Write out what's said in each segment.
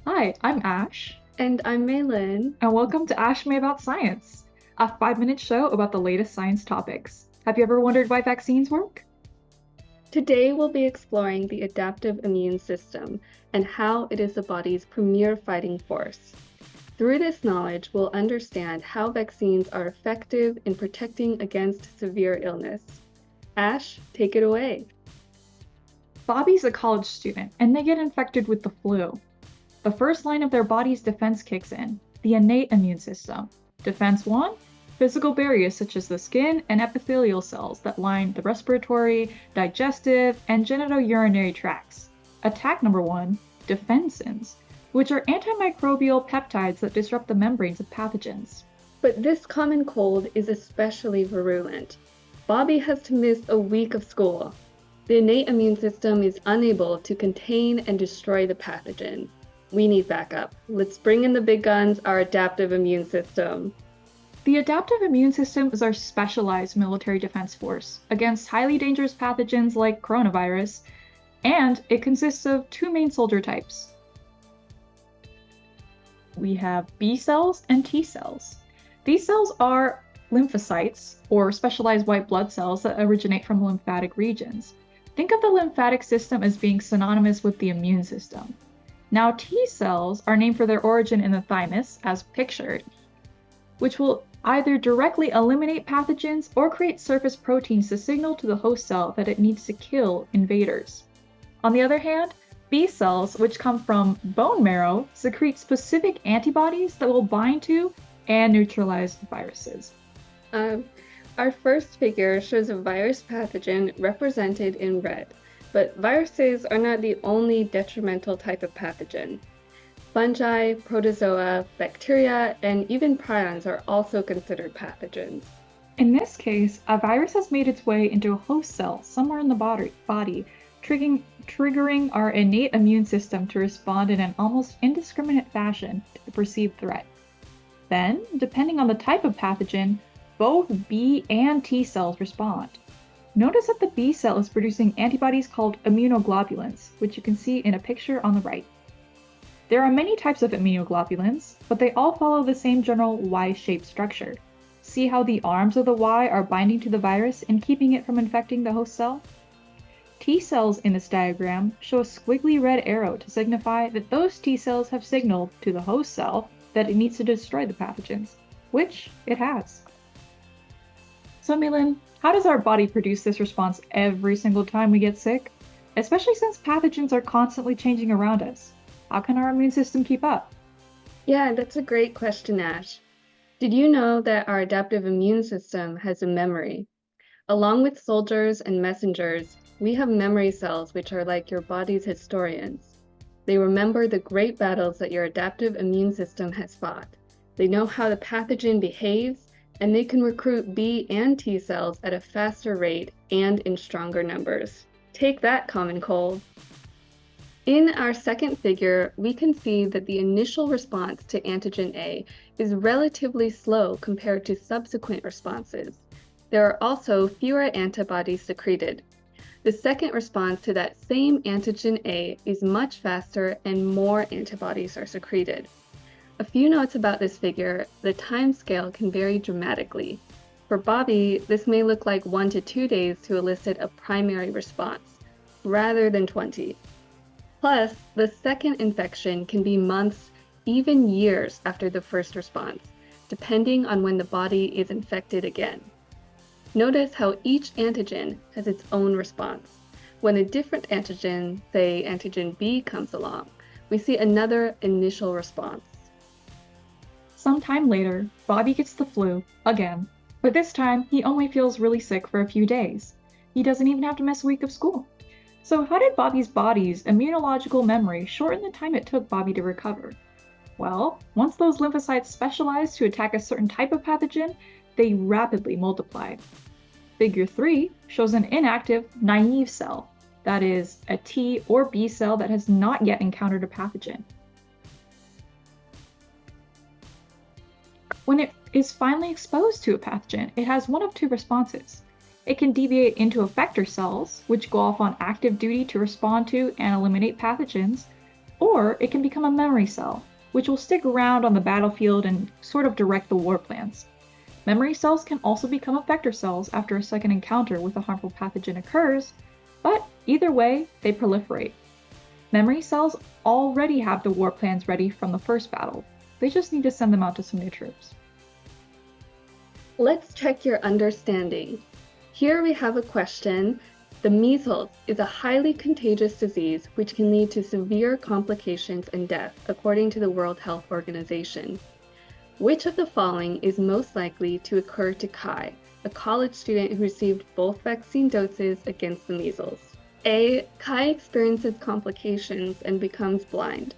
Hi, I'm Ash, And I'm Meilin. and welcome to Ash Mei About Science, a 5-minute show about the latest science topics. Have you ever wondered why vaccines work? Today we'll be exploring the adaptive immune system and how it is the body's premier fighting force. Through this knowledge, we'll understand how vaccines are effective in protecting against severe illness. Ash, take it away. Bobby's a college student, and they get infected with the flu. The first line of their body's defense kicks in, the innate immune system. Defense 1, physical barriers such as the skin and epithelial cells that line the respiratory, digestive, and genitourinary tracts. Attack number 1, defensins, which are antimicrobial peptides that disrupt the membranes of pathogens. But this common cold is especially virulent. Bobby has to miss a week of school. The innate immune system is unable to contain and destroy the pathogen. We need backup. Let's bring in the big guns, our adaptive immune system. The adaptive immune system is our specialized military defense force against highly dangerous pathogens like coronavirus, and it consists of two main soldier types. We have B cells and T cells. These cells are lymphocytes, or specialized white blood cells that originate from lymphatic regions. Think of the lymphatic system as being synonymous with the immune system. Now, T cells are named for their origin in the thymus, as pictured, which will either directly eliminate pathogens or create surface proteins to signal to the host cell that it needs to kill invaders. On the other hand, B cells, which come from bone marrow, secrete specific antibodies that will bind to and neutralize viruses. Um, our first figure shows a virus pathogen represented in red, but viruses are not the only detrimental type of pathogen. Fungi, protozoa, bacteria, and even prions are also considered pathogens. In this case, a virus has made its way into a host cell somewhere in the body triggering our innate immune system to respond in an almost indiscriminate fashion to the perceived threat. Then, depending on the type of pathogen, both B and T cells respond. Notice that the B cell is producing antibodies called immunoglobulins, which you can see in a picture on the right. There are many types of immunoglobulins, but they all follow the same general Y-shaped structure. See how the arms of the Y are binding to the virus and keeping it from infecting the host cell? T cells in this diagram show a squiggly red arrow to signify that those T cells have signaled to the host cell that it needs to destroy the pathogens, which it has. So, Meilin, how does our body produce this response every single time we get sick? Especially since pathogens are constantly changing around us. How can our immune system keep up? Yeah, that's a great question, Ash. Did you know that our adaptive immune system has a memory? Along with soldiers and messengers, we have memory cells which are like your body's historians. They remember the great battles that your adaptive immune system has fought. They know how the pathogen behaves, and they can recruit B and T cells at a faster rate and in stronger numbers. Take that, common cold. In our second figure, we can see that the initial response to antigen A is relatively slow compared to subsequent responses. There are also fewer antibodies secreted. The second response to that same antigen A is much faster and more antibodies are secreted. A few notes about this figure: the time scale can vary dramatically. For Bobby, this may look like 1 to 2 days to elicit a primary response, rather than 20. Plus, the second infection can be months, even years after the first response, depending on when the body is infected again. Notice how each antigen has its own response. When a different antigen, say antigen B, comes along, we see another initial response. Sometime later, Bobby gets the flu, again, but this time he only feels really sick for a few days. He doesn't even have to miss a week of school. So, how did Bobby's body's immunological memory shorten the time it took Bobby to recover? Well, once those lymphocytes specialize to attack a certain type of pathogen, they rapidly multiply. Figure 3 shows an inactive, naive cell, that is, a T or B cell that has not yet encountered a pathogen. When it is finally exposed to a pathogen, it has one of two responses. It can deviate into effector cells, which go off on active duty to respond to and eliminate pathogens, Or it can become a memory cell, which will stick around on the battlefield and sort of direct the war plans. Memory cells can also become effector cells after a second encounter with a harmful pathogen occurs, but either way, they proliferate. Memory cells already have the war plans ready from the first battle. They just need to send them out to some new troops. Let's check your understanding. Here we have a question. The measles is a highly contagious disease which can lead to severe complications and death, according to the World Health Organization. Which of the following is most likely to occur to Kai, a college student who received both vaccine doses against the measles? A. Kai experiences complications and becomes blind.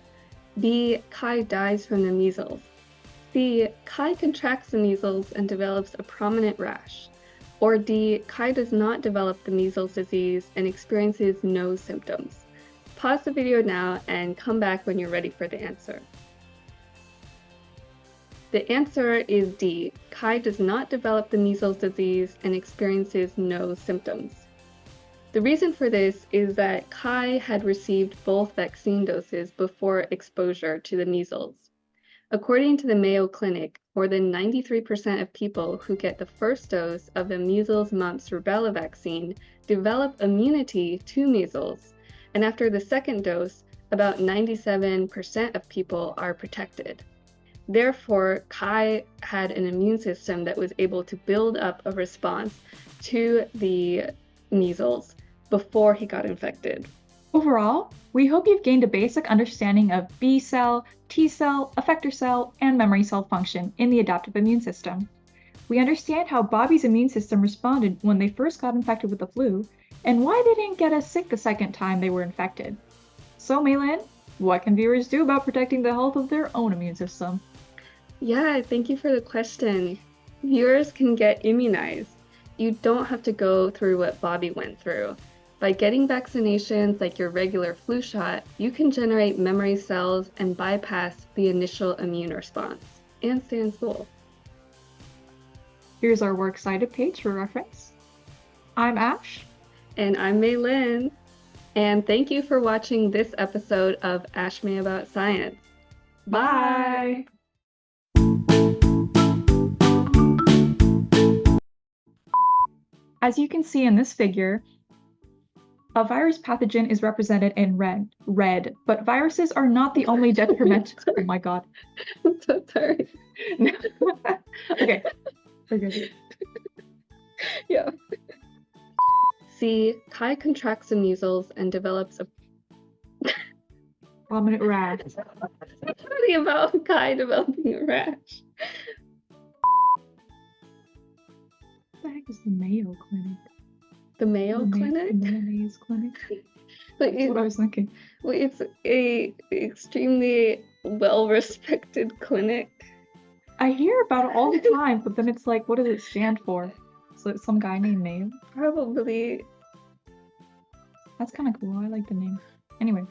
B. Kai dies from the measles. C. Kai contracts the measles and develops a prominent rash. Or D. Kai does not develop the measles disease and experiences no symptoms. Pause the video now and come back when you're ready for the answer. The answer is D. Kai does not develop the measles disease and experiences no symptoms. The reason for this is that Kai had received both vaccine doses before exposure to the measles. According to the Mayo Clinic, more than 93% of people who get the first dose of the measles, mumps, rubella vaccine develop immunity to measles, and after the second dose, about 97% of people are protected. Therefore, Kai had an immune system that was able to build up a response to the measles before he got infected. Overall, we hope you've gained a basic understanding of B cell, T cell, effector cell, and memory cell function in the adaptive immune system. We understand how Bobby's immune system responded when they first got infected with the flu, and why they didn't get as sick the second time they were infected. So, Meilin, what can viewers do about protecting the health of their own immune system? Yeah, thank you for the question. Viewers can get immunized. You don't have to go through what Bobby went through. By getting vaccinations like your regular flu shot, you can generate memory cells and bypass the initial immune response and stay in school. Here's our works cited page for reference. I'm Ash. And I'm Meilin. And thank you for watching this episode of Ash Mei About Science. Bye! As you can see in this figure, a virus pathogen is represented in red, but viruses are not the only detrimental. Oh my god. I'm so sorry. Okay. Okay. Yeah. C. Kai contracts the measles and develops a prominent rash. What's funny about Kai developing a rash? What the heck is the Mayo Clinic? The Mayo Clinic? The mayonnaise clinic? Like That's what I was thinking. Well, it's a extremely well-respected clinic. I hear about it all the time, but then it's like, what does it stand for? So it's some guy named Mayo? Probably. That's kind of cool. I like the name. Anyway.